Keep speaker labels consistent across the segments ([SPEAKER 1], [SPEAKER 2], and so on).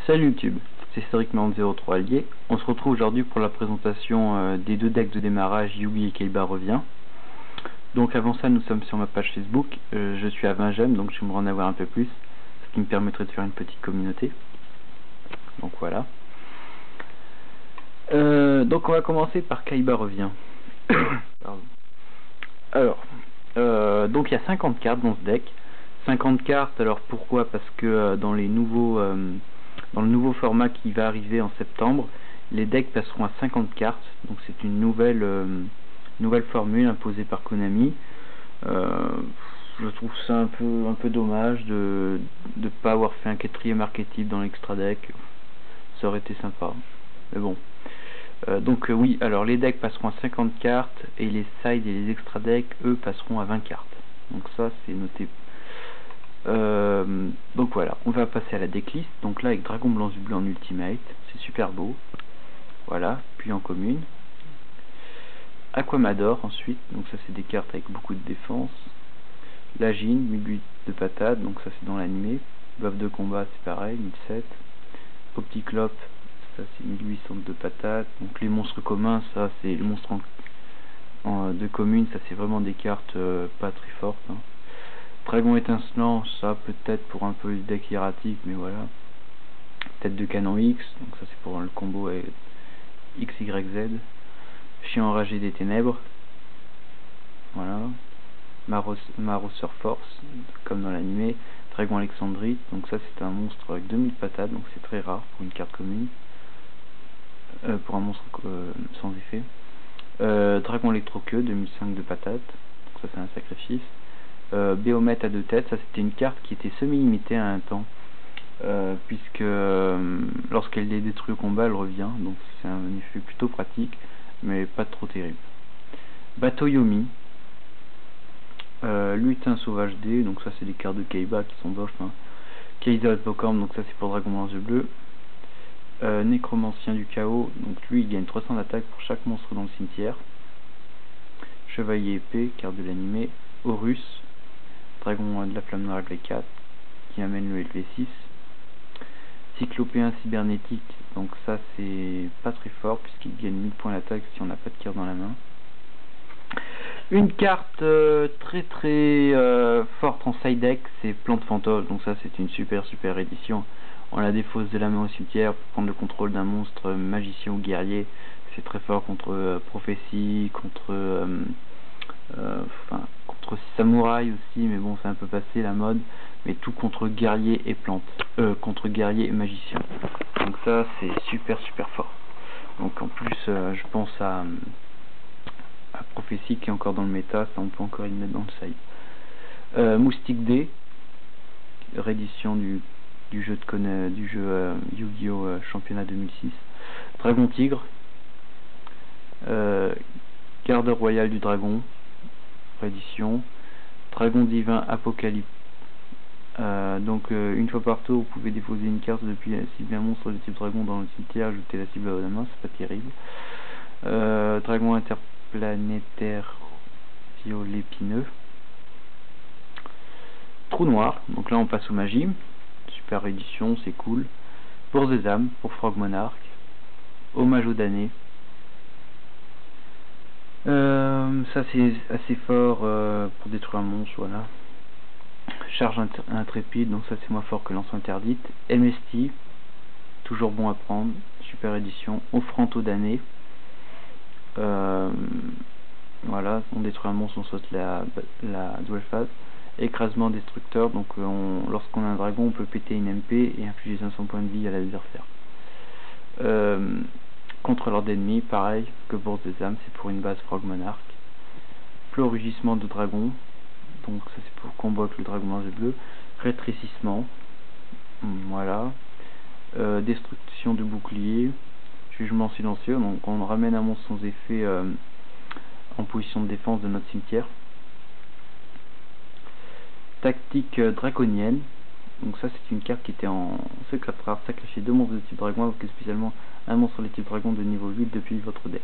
[SPEAKER 1] Salut YouTube, c'est Cédric03 Allier. On se retrouve aujourd'hui pour la présentation des deux decks de démarrage Yugi et Kaiba revient. Donc avant ça, nous sommes sur ma page Facebook. Je suis à 20 j'aime, donc j'aimerais en avoir un peu plus, ce qui me permettrait de faire une petite communauté. Donc voilà. Donc on va commencer par Kaiba revient. Pardon. Alors, donc il y a 50 cartes dans ce deck. 50 cartes, alors pourquoi? Parce que dans le nouveau format qui va arriver en septembre, les decks passeront à 50 cartes, donc c'est une nouvelle formule imposée par Konami. Je trouve ça un peu dommage de pas avoir fait un quatrième archétype dans l'extra deck. Ça aurait été sympa, mais bon. Oui, alors les decks passeront à 50 cartes et les sides et les extra decks, eux, passeront à 20 cartes. Donc ça, c'est noté. Donc voilà, on va passer à la decklist. Donc là avec Dragon Blanc du Bleu en ultimate, c'est super beau. Voilà, puis en commune. Aquamador ensuite, donc ça c'est des cartes avec beaucoup de défense. Lagine, 1008 de patate, donc ça c'est dans l'animé. Bœuf de combat c'est pareil, 1007. Opticlope, ça c'est 1800 de patate. Donc les monstres communs, ça c'est les monstres de commune, ça c'est vraiment des cartes pas très fortes. Hein. Dragon étincelant, ça peut-être pour un peu le deck hiératique, mais voilà. Tête de canon X, donc ça c'est pour le combo XYZ. Chien enragé des ténèbres, voilà. Marauser Force, comme dans l'animé. Dragon Alexandrite, donc ça c'est un monstre avec 2000 patates, donc c'est très rare pour une carte commune. Pour un monstre sans effet. Dragon électroqueux, 2005 de patates, donc ça c'est un sacrifice. Béomètre à deux têtes, ça c'était une carte qui était semi-limitée à un temps, puisque lorsqu'elle est détruite au combat elle revient, donc c'est un effet plutôt pratique mais pas trop terrible. Bateau Yomi, Lutin Sauvage D, donc ça c'est des cartes de Kaiba qui sont bof. Hein. Kaiser Hippocampe, donc ça c'est pour Dragon Blanc Yeux Bleu. Nécromancien du Chaos, donc lui il gagne 300 d'attaque pour chaque monstre dans le cimetière. Chevalier épée, carte de l'animé. Horus, Dragon de la Flamme Noire avec les 4, qui amène le LV6. Cyclopéen cybernétique, donc ça c'est pas très fort puisqu'il gagne 1000 points d'attaque si on n'a pas de carte dans la main. Une carte très forte en side deck, c'est Plante Fantôme, donc ça c'est une super édition. On la défausse de la main au cimetière pour prendre le contrôle d'un monstre magicien ou guerrier. C'est très fort contre prophétie, contre samouraï aussi, mais bon c'est un peu passé la mode, mais tout contre guerrier et plante, contre guerrier et magicien. Donc ça c'est super fort. Donc en plus je pense à prophétie qui est encore dans le méta, ça on peut encore y mettre dans le side. Moustique D, réédition du jeu Yu-Gi-Oh championnat 2006. Dragon Tigre, garde royale du dragon, réédition. Dragon divin Apocalypse. Une fois par tour, vous pouvez déposer une carte depuis la cible d'un monstre de type dragon dans le cimetière, ajouter la cible à la main, c'est pas terrible. Dragon interplanétaire violet pineux. Trou noir, donc là on passe aux magies. Super édition, c'est cool. Bourse des âmes pour Frog Monarch. Hommage aux damnés. Ça c'est assez fort pour détruire un monstre, voilà. Charge intrépide, donc ça c'est moins fort que lance interdite. MST, toujours bon à prendre, super édition. Offrande aux damnés. Voilà, on détruit un monstre, on saute la dual phase. Écrasement destructeur, donc lorsqu'on a un dragon on peut péter une MP et infliger 500 points de vie à l'adversaire. Contrôleur d'ennemis, pareil que Bourse des âmes, c'est pour une base Frog Monarch. Rugissement de dragon, donc ça c'est pour combo avec le dragon blanc et bleu. Rétrécissement, voilà. Destruction de bouclier. Jugement silencieux, donc on ramène un monstre sans effet en position de défense de notre cimetière. Tactique draconienne, donc ça c'est une carte qui était en secret rare, sacrifier 2 monstres de type dragon, invoquer spécialement un monstre de type dragon de niveau 8 depuis votre deck.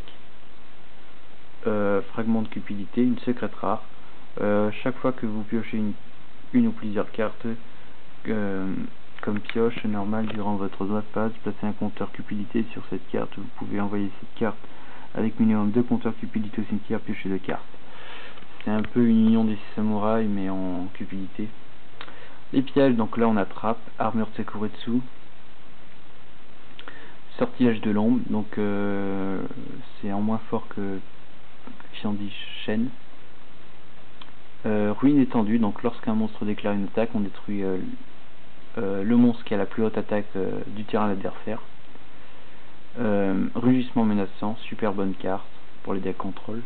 [SPEAKER 1] Fragment de cupidité, une secrète rare. Chaque fois que vous piochez une ou plusieurs cartes comme pioche normale durant votre doigt de passe. Placez un compteur cupidité sur cette carte. Vous pouvez envoyer cette carte avec minimum 2 compteurs cupidité au cimetière, piocher 2 cartes. C'est un peu une union des samouraïs mais en cupidité. Les pièges, donc là on attrape, armure de Sekuretsu, sortilège de l'ombre, donc c'est en moins fort que Xiandi Shen. Ruine étendue, donc lorsqu'un monstre déclare une attaque, on détruit le monstre qui a la plus haute attaque du terrain adversaire. Rugissement menaçant, super bonne carte pour les decks contrôle.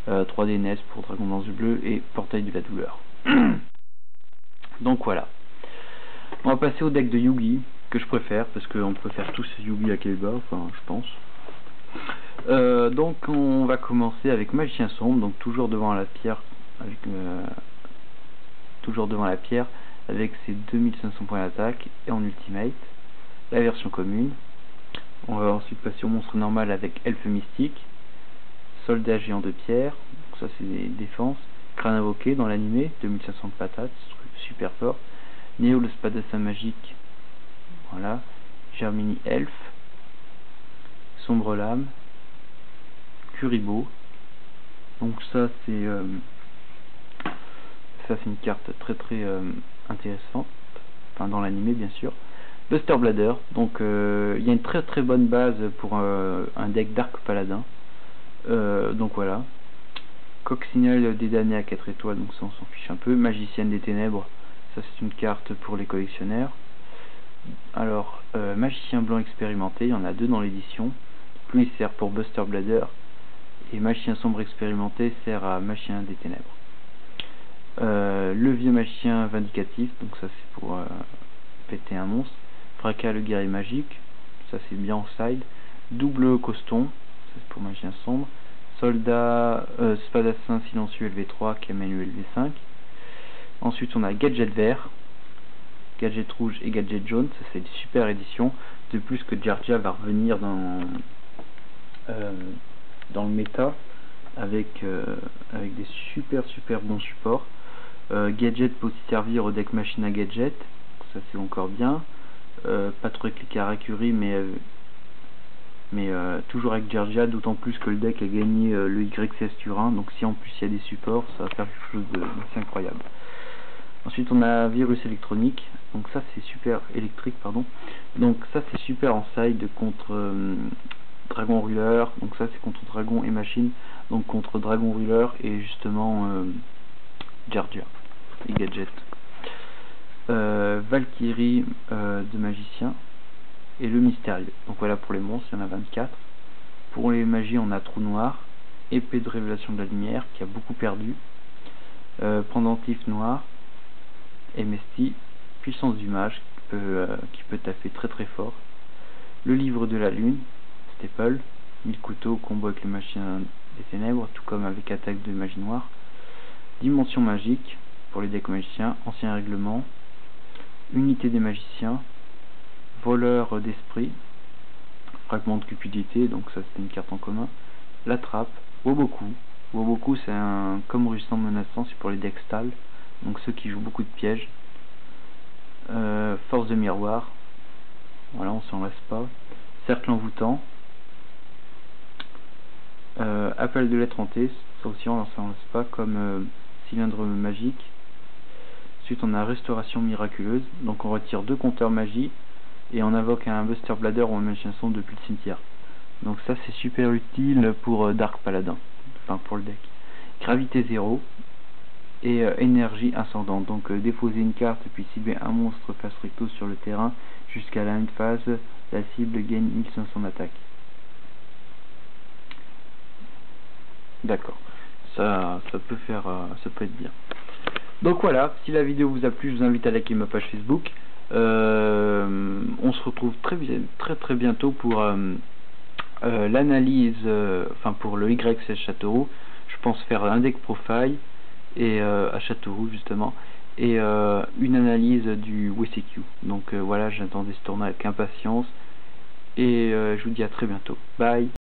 [SPEAKER 1] 3D NES pour Dragon Lance Bleu et Portail de la Douleur. Donc voilà. On va passer au deck de Yugi, que je préfère, parce qu'on peut faire tous Yugi à Kaiba, enfin je pense. Donc on va commencer avec Magicien Sombre, donc toujours devant la pierre, avec ses 2500 points d'attaque et en ultimate, la version commune. On va ensuite passer au monstre normal avec Elfe Mystique, Soldat Géant de Pierre, donc ça c'est des défenses, Crâne Invoqué dans l'animé, 2500 de patates, super fort, Néo le Spadassin Magique, voilà, Germini Elf, Sombre Lame, Kuribo, donc ça c'est une carte très intéressante, enfin dans l'animé bien sûr. Buster Blader, donc il y a une très bonne base pour un deck Dark Paladin, donc voilà. Coccinelle des damnés à 4 étoiles, donc ça on s'en fiche un peu. Magicienne des ténèbres, ça c'est une carte pour les collectionneurs. Alors Magicien blanc expérimenté, il y en a 2 dans l'édition. Lui il sert pour Buster Blader et Magicien sombre expérimenté sert à Magicien des ténèbres. Le vieux magicien vindicatif, donc ça c'est pour péter un monstre. Fracas le guerrier magique, ça c'est bien en side. Double coston, ça c'est pour magicien sombre. Soldat Spadassin silencieux LV3 qui amène le LV5. Ensuite on a Gadget vert, Gadget rouge et Gadget jaune, ça c'est une super édition. De plus que Jarja va revenir dans le méta avec des super bons supports. Gadget peut aussi servir au deck machine à gadget, ça c'est encore bien. Pas trop cliquer à Rakuri, mais toujours avec Jarja, d'autant plus que le deck a gagné le YCS Turin, donc si en plus il y a des supports, ça va faire quelque chose d'assez incroyable. Ensuite on a Virus électronique, donc ça c'est super électrique, pardon. Donc ça c'est super en side contre Dragon Ruler, donc ça c'est contre Dragon et Machine, donc contre Dragon Ruler et justement Jarja et Gadget. Valkyrie de magicien et le mystérieux. Donc voilà pour les monstres, il y en a 24. Pour les magies on a Trou Noir, épée de révélation de la lumière qui a beaucoup perdu, pendentif noir, MST, puissance du mage qui peut taper très fort. Le livre de la lune, Staple, 1000 couteaux, combo avec le magicien des ténèbres, tout comme avec attaque de magie noire. Dimension magique pour les decks magiciens, ancien règlement, unité des magiciens, voleur d'esprit, fragment de cupidité, donc ça c'est une carte en commun. La trappe, Woboku c'est un comme rugissant menaçant, c'est pour les decks Stal, donc ceux qui jouent beaucoup de pièges. Force de miroir, voilà, on s'en lasse pas. Cercle envoûtant, appel de lettre hantée, ça aussi on s'en lasse pas, comme cylindre magique. Ensuite on a restauration miraculeuse, donc on retire 2 compteurs magie et on invoque un Buster Blader ou un magicien sombre depuis le cimetière. Donc ça c'est super utile pour Dark Paladin, enfin pour le deck. Gravité 0 et énergie ascendante, donc déposer une carte puis cibler un monstre face recto sur le terrain jusqu'à la même phase, la cible gagne 1500 d'attaque. D'accord, ça peut être bien. Donc voilà, si la vidéo vous a plu, je vous invite à liker ma page Facebook. On se retrouve très bientôt pour l'analyse, enfin pour le YCS Châteauroux. Je pense faire un deck profile et à Châteauroux justement, et une analyse du WCQ. Donc voilà, j'attendais ce tournoi avec impatience et je vous dis à très bientôt. Bye.